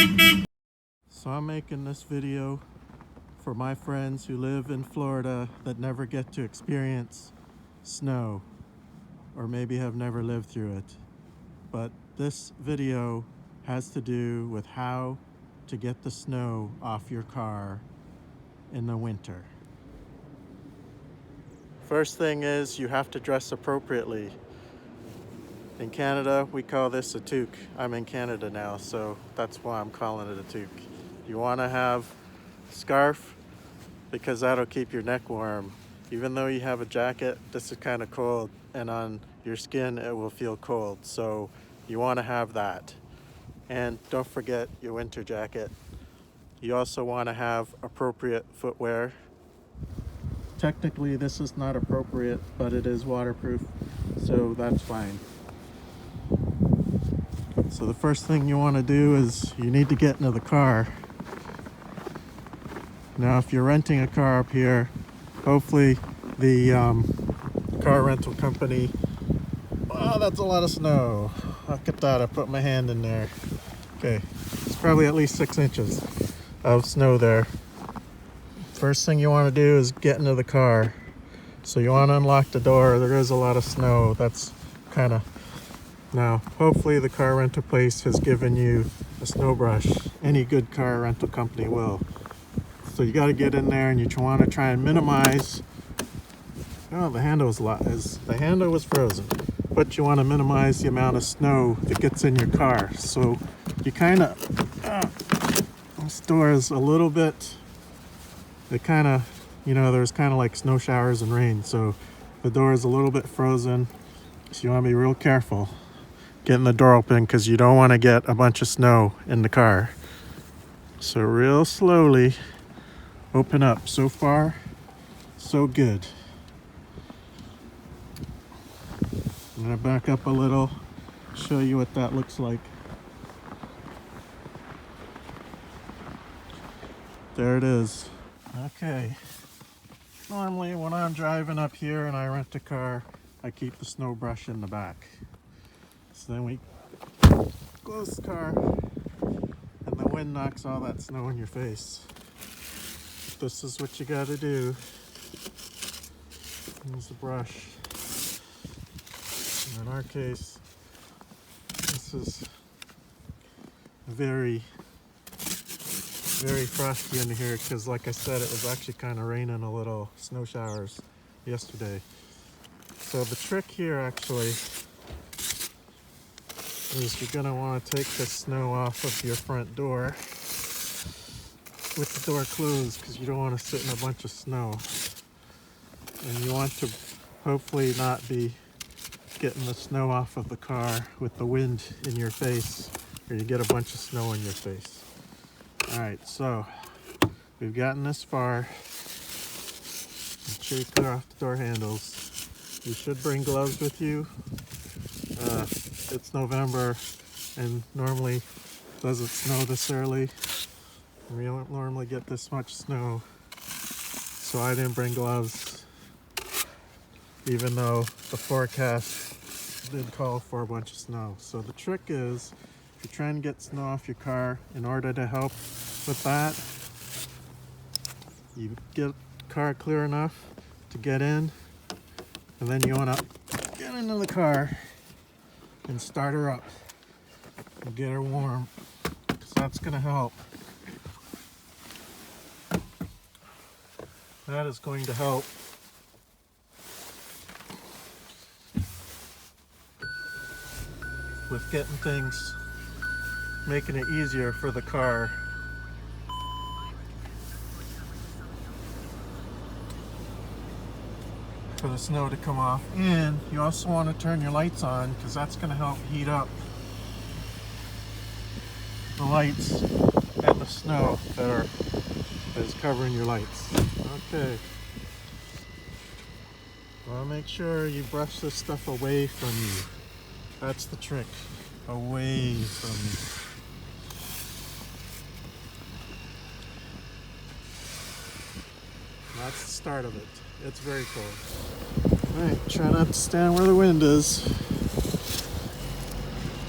So I'm making this video for my friends who live in Florida that never get to experience snow, or maybe have never lived through it. But this video has to do with how to get the snow off your car in the winter. First thing is you have to dress appropriately. In Canada, we call this a toque. I'm in Canada now, so that's why I'm calling it a toque. You want to have a scarf because that'll keep your neck warm. Even though you have a jacket, this is kind of cold, and on your skin it will feel cold. So you want to have that. And don't forget your winter jacket. You also want to have appropriate footwear. Technically this is not appropriate, but it is waterproof, so that's fine. So the first thing you want to do is you need to get into the car. Now if you're renting a car up here, hopefully the car rental company, wow, that's a lot of snow. Look at that, I put my hand in there. Okay, it's probably at least 6 inches of snow there. First thing you want to do is get into the car. So you want to unlock the door. There is a lot of snow. That's kind of... Now, hopefully the car rental place has given you a snow brush. Any good car rental company will. So you got to get in there, and you want to try and minimize... Oh, the handle was frozen. But you want to minimize the amount of snow that gets in your car. So you kind of... this door is a little bit... It kind of... You know, there's kind of like snow showers and rain. So the door is a little bit frozen. So you want to be real careful getting the door open, because you don't want to get a bunch of snow in the car. So real slowly open up. So far, so good. I'm going to back up a little, show you what that looks like. There it is. Okay. Normally when I'm driving up here and I rent a car, I keep the snow brush in the back. So then we close the car and the wind knocks all that snow in your face. This is what you gotta do. Use the brush. And in our case, this is very frosty in here, because like I said, it was actually kind of raining a little, snow showers yesterday. So the trick here actually is you're going to want to take the snow off of your front door with the door closed, because you don't want to sit in a bunch of snow. And you want to hopefully not be getting the snow off of the car with the wind in your face, or you get a bunch of snow in your face. Alright, so we've gotten this far. Make sure you clear off the door handles. You should bring gloves with you. It's November, and normally doesn't snow this early. We don't normally get this much snow, so I didn't bring gloves, even though the forecast did call for a bunch of snow. So the trick is, if you're trying to get snow off your car, in order to help with that, you get the car clear enough to get in, and then you want to get into the car and start her up and get her warm, because that's going to help. That is going to help with getting things, making it easier for the car. For the snow to come off. And you also want to turn your lights on, because that's going to help heat up the lights and the snow that is covering your lights. Okay. Well, make sure you brush this stuff away from you. That's the trick. Away from you. That's the start of it. It's very cold. Alright, try not to stand where the wind is.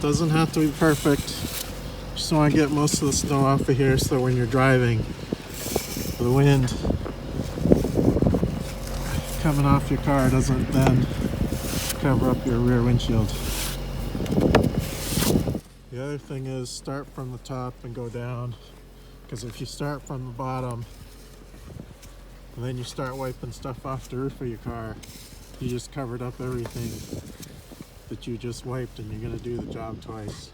Doesn't have to be perfect. Just just want to get most of the snow off of here so when you're driving, the wind coming off your car doesn't then cover up your rear windshield. The other thing is start from the top and go down, because if you start from the bottom and then you start wiping stuff off the roof of your car, you just covered up everything that you just wiped, and you're going to do the job twice.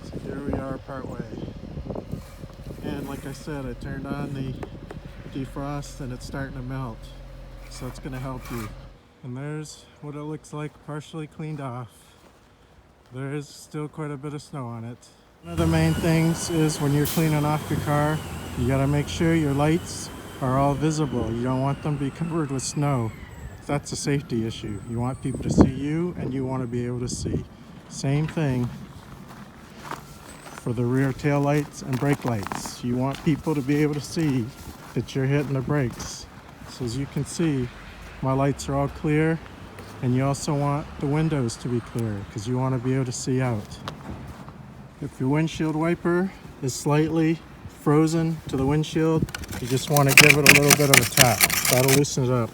So here we are part way. And like I said, I turned on the defrost and it's starting to melt. So it's going to help you. And there's what it looks like partially cleaned off. There is still quite a bit of snow on it. One of the main things is when you're cleaning off your car, you got to make sure your lights are all visible. You don't want them to be covered with snow. That's a safety issue. You want people to see you and you want to be able to see. Same thing for the rear tail lights and brake lights. You want people to be able to see that you're hitting the brakes. So as you can see, my lights are all clear, and you also want the windows to be clear because you want to be able to see out. If your windshield wiper is slightly frozen to the windshield, you just want to give it a little bit of a tap. That'll loosen it up.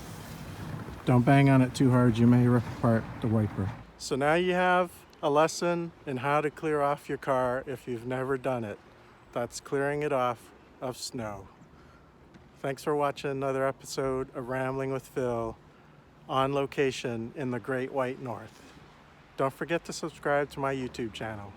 Don't bang on it too hard, you may rip apart the wiper. So now you have a lesson in how to clear off your car if you've never done it. That's clearing it off of snow. Thanks for watching another episode of Rambling with Phil on location in the Great White North. Don't forget to subscribe to my YouTube channel.